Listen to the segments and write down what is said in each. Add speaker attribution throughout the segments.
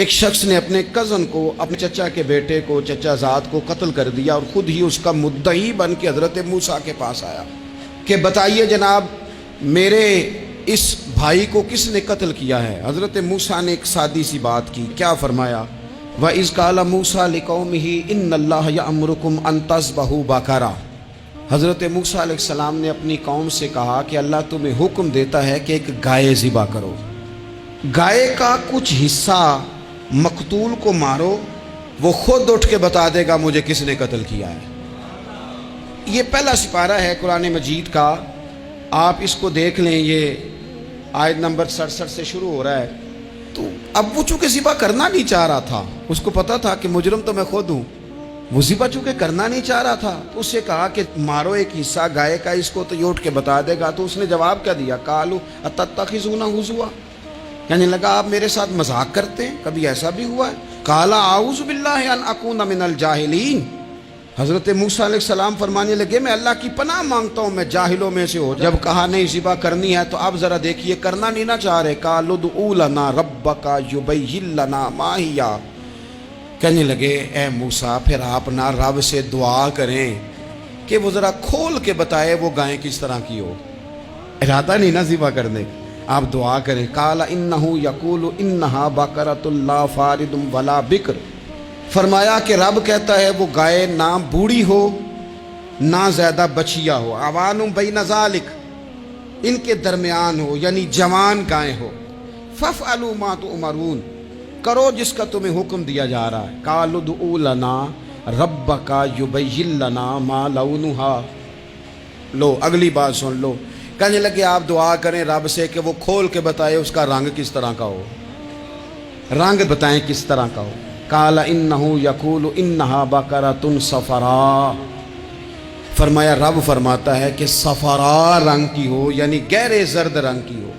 Speaker 1: ایک شخص نے اپنے کزن کو، اپنے چچا کے بیٹے کو، چچا زاد کو قتل کر دیا اور خود ہی اس کا مدعی بن کے حضرت موسیٰ کے پاس آیا کہ بتائیے جناب میرے اس بھائی کو کس نے قتل کیا ہے؟ حضرت موسیٰ نے ایک سادی سی بات کی، کیا فرمایا؟ وَإِذْ قَالَ مُوسَىٰ لِقَوْمِهِ إِنَّ اللَّهَ يَأْمُرُكُمْ أَن تَذْبَحُوا بَقَرَةً۔ حضرت موسیٰ علیہ السلام نے اپنی قوم سے کہا کہ اللہ تمہیں حکم دیتا ہے کہ ایک گائے ذبح کرو، گائے کا کچھ حصہ مقتول کو مارو، وہ خود اٹھ کے بتا دے گا مجھے کس نے قتل کیا ہے۔ یہ پہلا سپارہ ہے قرآن مجید کا، آپ اس کو دیکھ لیں، یہ آیت نمبر 67 سے شروع ہو رہا ہے۔ تو اب وہ چونکہ ذبح کرنا نہیں چاہ رہا تھا، اس کو پتا تھا کہ مجرم تو میں خود ہوں، وہ ذبح چونکہ کرنا نہیں چاہ رہا تھا تو اس سے کہا کہ مارو ایک حصہ گائے کا، اس کو تو یہ اٹھ کے بتا دے گا۔ تو اس نے جواب کیا دیا؟ قالوا اتتخذون ہزوا، یعنی لگا آپ میرے ساتھ مذاق کرتے ہیں، کبھی ایسا بھی ہوا ہے؟ قال اعوذ باللہ ان اکون من الجاہلین، حضرت موسیٰ علیہ السلام فرمانے لگے میں اللہ کی پناہ مانگتا ہوں میں جاہلوں میں سے ہو۔ جب کہا نہیں ذبح کرنی ہے تو اب ذرا دیکھیے کرنا نہیں نہ چاہ رہے۔ قالوا ادع لنا ربک یبین لنا ما ہی، کہنے لگے اے موسیٰ پھر آپ نہ رب سے دعا کریں کہ وہ ذرا کھول کے بتائے وہ گائیں کس طرح کی ہو، ارادہ نہیں نہ ذبح کرنے، آپ دعا کریں۔ قال انہ یقول انہا بقرۃ لا فارض ولا بکر، فرمایا کہ رب کہتا ہے وہ گائے نہ بوڑھی ہو نہ زیادہ بچیا ہو، عوان بین ذالک، ان کے درمیان ہو، یعنی جوان گائے ہو۔ فافعلوا ما تؤمرون، کرو جس کا تمہیں حکم دیا جا رہا ہے۔ قالوا ادع لنا ربک یبین لنا ما لونھا، لو اگلی بات سن لو، کہنے لگے آپ دعا کریں رب سے کہ وہ کھول کے بتائے اس کا رنگ کس طرح کا ہو، رنگ بتائیں کس طرح کا ہو۔ قال انہ یقول انہا بقرۃ صفراء، فرمایا رب فرماتا ہے کہ صفراء رنگ کی ہو، یعنی گہرے زرد رنگ کی ہو۔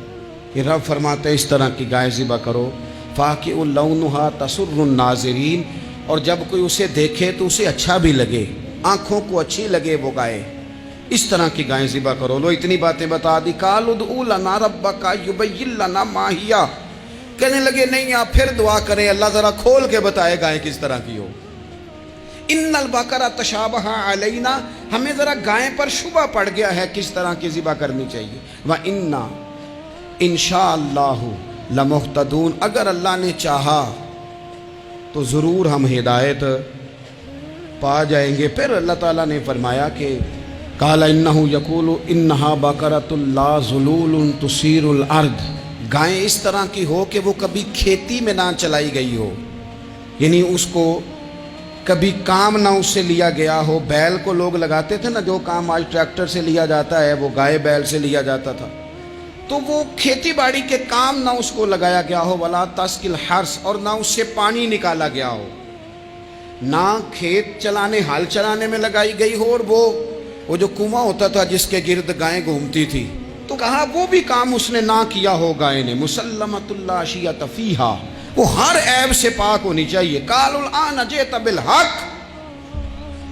Speaker 1: یہ رب فرماتا ہے اس طرح کی گائے ذبح کرو۔ فاقع لونھا تسر الناظرین، اور جب کوئی اسے دیکھے تو اسے اچھا بھی لگے، آنکھوں کو اچھی لگے وہ گائے، اس طرح کی گائیں ذبح کرو۔ لو اتنی باتیں بتا دی۔ قالوا ادع لنا ربک یبین لنا ما ہی، کہنے لگے نہیں آپ پھر دعا کریں اللہ ذرا کھول کے بتائے گائیں کس طرح کی ہو۔ ان البقرہ تشابہ علینا، ہمیں ذرا گائیں پر شبہ پڑ گیا ہے کس طرح کی ذبح کرنی چاہیے۔ وَإِنَّا انشاءاللہ لمہتدون، اگر اللہ نے چاہا تو ضرور ہم ہدایت پا جائیں گے۔ پھر اللہ تعالیٰ نے فرمایا کہ قال انہ یقول انہا بقرۃ لا ذلول تثیر الارض، گائیں اس طرح کی ہو کہ وہ کبھی کھیتی میں نہ چلائی گئی ہو، یعنی اس کو کبھی کام نہ اس سے لیا گیا ہو۔ بیل کو لوگ لگاتے تھے نا، جو کام آج ٹریکٹر سے لیا جاتا ہے وہ گائے بیل سے لیا جاتا تھا، تو وہ کھیتی باڑی کے کام نہ اس کو لگایا گیا ہو۔ ولا تسقی الحرث، اور نہ اس سے پانی نکالا گیا ہو، نہ کھیت چلانے ہل چلانے میں لگائی گئی ہو، اور وہ جو کنواں ہوتا تھا جس کے گرد گائیں گھومتی تھی، تو کہا وہ بھی کام اس نے نہ کیا ہو گائے نے۔ مسلمۃ لا شیۃ فیہا، وہ ہر عیب سے پاک ہونی چاہیے۔ قالوا الآن جئت بالحق،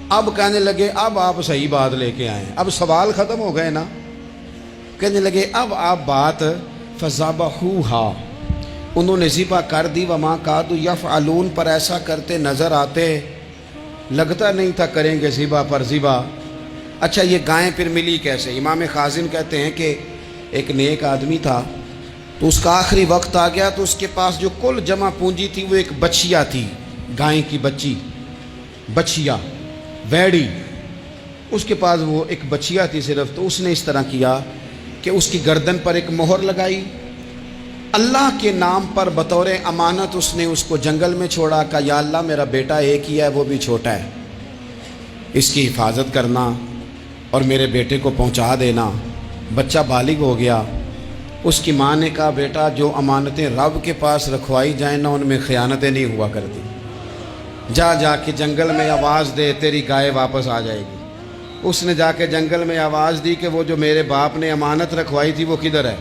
Speaker 1: اب کہنے لگے اب آپ صحیح بات لے کے آئیں، اب سوال ختم ہو گئے نا، کہنے لگے اب آپ بات فذبحوہا، انہوں نے ذبح کر دی۔ وما کادوا یفعلون، پر ایسا کرتے نظر آتے، لگتا نہیں تھا کریں گے ذبح پر ذبح۔ اچھا یہ گائیں پھر ملی کیسے؟ امام خازن کہتے ہیں کہ ایک نیک آدمی تھا، تو اس کا آخری وقت آ گیا تو اس کے پاس جو کل جمع پونجی تھی وہ ایک بچیا تھی، گائیں کی بچی، بچیا ویڑی، اس کے پاس وہ ایک بچیا تھی صرف۔ تو اس نے اس طرح کیا کہ اس کی گردن پر ایک مہر لگائی، اللہ کے نام پر بطور امانت اس نے اس کو جنگل میں چھوڑا، کہا یا اللہ میرا بیٹا ایک ہی ہے وہ بھی چھوٹا ہے، اس کی حفاظت کرنا اور میرے بیٹے کو پہنچا دینا۔ بچہ بالغ ہو گیا، اس کی ماں نے کہا بیٹا جو امانتیں رب کے پاس رکھوائی جائیں نا ان میں خیانتیں نہیں ہوا کرتی، جا کے جنگل میں آواز دے تیری گائے واپس آ جائے گی۔ اس نے جا کے جنگل میں آواز دی کہ وہ جو میرے باپ نے امانت رکھوائی تھی وہ کدھر ہے؟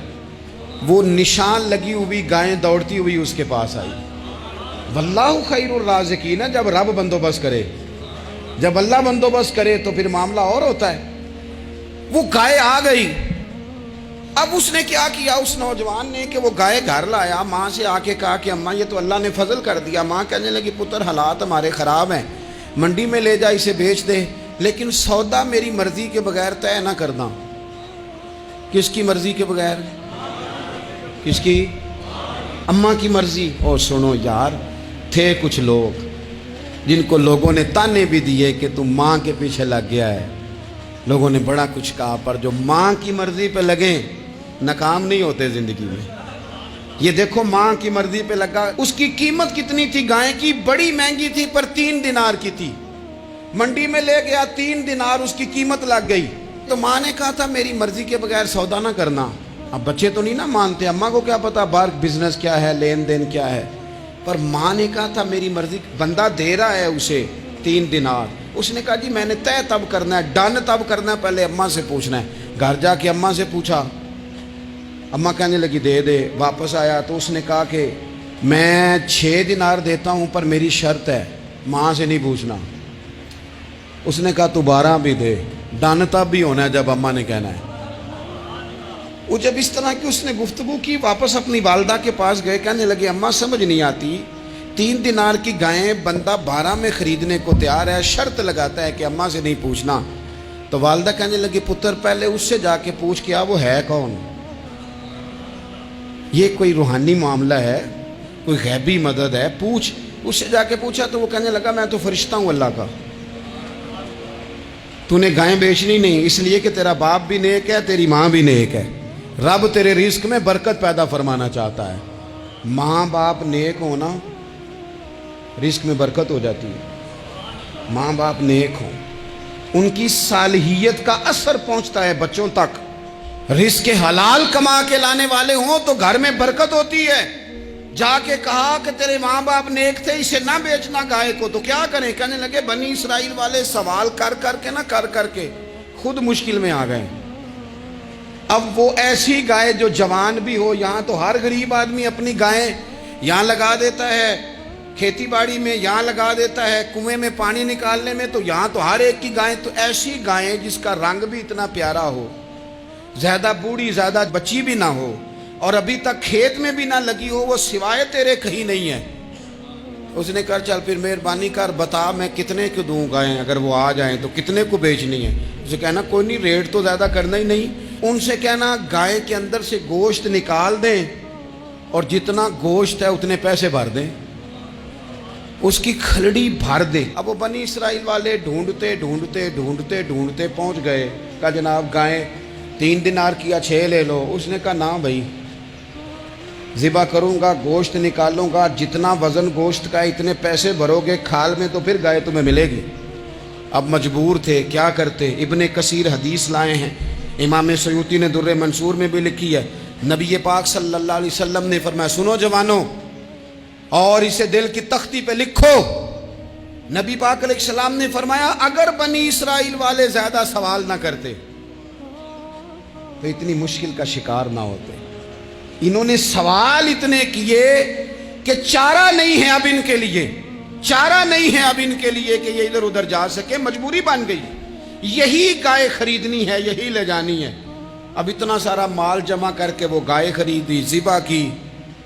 Speaker 1: وہ نشان لگی ہوئی گائیں دوڑتی ہوئی اس کے پاس آئی۔ واللہ خیر الرازقین، جب رب بندوبست کرے، جب اللہ بندوبست کرے تو پھر معاملہ اور ہوتا ہے۔ وہ گائے آ گئی، اب اس نے کیا کیا اس نوجوان نے کہ وہ گائے گھر لایا، ماں سے آ کے کہا کہ اماں یہ تو اللہ نے فضل کر دیا۔ ماں کہنے لگی پتر حالات ہمارے خراب ہیں، منڈی میں لے جا اسے بیچ دے، لیکن سودا میری مرضی کے بغیر طے نہ کرنا۔ کس کی مرضی کے بغیر؟ کس کی؟ اماں کی مرضی۔ اور سنو یار، تھے کچھ لوگ جن کو لوگوں نے تانے بھی دیے کہ تم ماں کے پیچھے لگ گیا ہے، لوگوں نے بڑا کچھ کہا، پر جو ماں کی مرضی پہ لگیں ناکام نہیں ہوتے زندگی میں۔ یہ دیکھو ماں کی مرضی پہ لگا، اس کی قیمت کتنی تھی گائے کی؟ بڑی مہنگی تھی، پر 3 دینار کی تھی۔ منڈی میں لے گیا، 3 دینار اس کی قیمت لگ گئی۔ تو ماں نے کہا تھا میری مرضی کے بغیر سودا نہ کرنا۔ اب بچے تو نہیں نا مانتے، اماں کو کیا پتا باہر بزنس کیا ہے، لین دین کیا ہے، پر ماں نے کہا تھا میری مرضی۔ بندہ دے رہا ہے اسے 3 دینار، اس نے کہا جی میں نے طے تب کرنا ہے، ڈن تب کرنا ہے، پہلے اماں سے پوچھنا ہے۔ گھر جا کے اماں سے پوچھا، اماں کہنے لگی دے دے۔ واپس آیا تو اس نے کہا کہ میں 6 دینار دیتا ہوں پر میری شرط ہے، ماں سے نہیں پوچھنا۔ اس نے کہا تو 12 بھی دے، ڈن تب بھی ہونا ہے جب اماں نے کہنا ہے۔ وہ جب اس طرح کی اس نے گفتگو کی، واپس اپنی والدہ کے پاس گئے، کہنے لگے اماں سمجھ نہیں آتی، 3 دینار کی گائیں بندہ 12 میں خریدنے کو تیار ہے، شرط لگاتا ہے کہ اماں سے نہیں پوچھنا۔ تو والدہ کہنے لگی پتر پہلے اس سے جا کے پوچھ کیا وہ ہے کون؟ یہ کوئی روحانی معاملہ ہے، کوئی غیبی مدد ہے، پوچھ۔ اس سے جا کے پوچھا تو وہ کہنے لگا میں تو فرشتہ ہوں اللہ کا، تو نے گائیں بیچنی نہیں، اس لیے کہ تیرا باپ بھی نیک ہے، تیری ماں بھی نیک ہے، رب تیرے رزق میں برکت پیدا فرمانا چاہتا ہے۔ ماں باپ نیک ہونا رزق میں برکت ہو جاتی ہے۔ ماں باپ نیک ہوں، ان کی صالحیت کا اثر پہنچتا ہے بچوں تک۔ رزق حلال کما کے لانے والے ہوں تو گھر میں برکت ہوتی ہے۔ جا کے کہا کہ تیرے ماں باپ نیک تھے، اسے نہ بیچنا گائے کو، تو کیا کریں؟ کہنے لگے بنی اسرائیل والے سوال کر کے خود مشکل میں آ گئے۔ اب وہ ایسی گائے جو جوان بھی ہو، یہاں تو ہر غریب آدمی اپنی گائیں یہاں لگا دیتا ہے، کھیتی باڑی میں یہاں لگا دیتا ہے، کنویں میں پانی نکالنے میں تو یہاں تو ہر ایک کی گائیں، تو ایسی گائیں جس کا رنگ بھی اتنا پیارا ہو، زیادہ بوڑھی زیادہ بچی بھی نہ ہو، اور ابھی تک کھیت میں بھی نہ لگی ہو، وہ سوائے تیرے کہیں نہیں ہے۔ اس نے کہا چل پھر مہربانی کر بتا میں کتنے کو دوں گائیں، اگر وہ آ جائیں تو کتنے کو بیچنی ہے؟ اسے کہنا کوئی نہیں، ریٹ تو زیادہ کرنا ہی نہیں، ان سے کہنا گائے کے اندر سے گوشت نکال دیں اور جتنا گوشت ہے اتنے پیسے بھر دیں، اس کی کھلڑی بھر دیں۔ اب وہ بنی اسرائیل والے ڈھونڈتے پہنچ گئے، کہا جناب گائیں 3 دینار کیا 6 لے لو۔ اس نے کہا نہ بھائی، ذبح کروں گا، گوشت نکالوں گا، جتنا وزن گوشت کا اتنے پیسے بھرو گے کھال میں تو پھر گائے تمہیں ملے گی۔ اب مجبور تھے، کیا کرتے؟ ابن کثیر حدیث لائے ہیں، امام سیوطی نے در منصور میں بھی لکھی ہے، نبی پاک صلی اللہ علیہ وسلم نے فرمایا سنو جوانوں اور اسے دل کی تختی پہ لکھو، نبی پاک علیہ السلام نے فرمایا اگر بنی اسرائیل والے زیادہ سوال نہ کرتے تو اتنی مشکل کا شکار نہ ہوتے۔ انہوں نے سوال اتنے کیے کہ چارہ نہیں ہے اب ان کے لیے، چارہ نہیں ہے اب ان کے لیے کہ یہ ادھر ادھر جا سکے، مجبوری بن گئی، یہی گائے خریدنی ہے، یہی لے جانی ہے۔ اب اتنا سارا مال جمع کر کے وہ گائے خریدی، ذبح کی،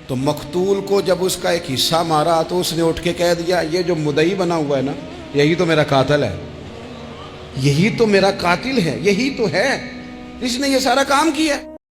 Speaker 1: تو مقتول کو جب اس کا ایک حصہ مارا تو اس نے اٹھ کے کہہ دیا یہ جو مدعی بنا ہوا ہے نا، یہی تو میرا قاتل ہے، یہی تو میرا قاتل ہے، یہی تو ہے، اس نے یہ سارا کام کیا۔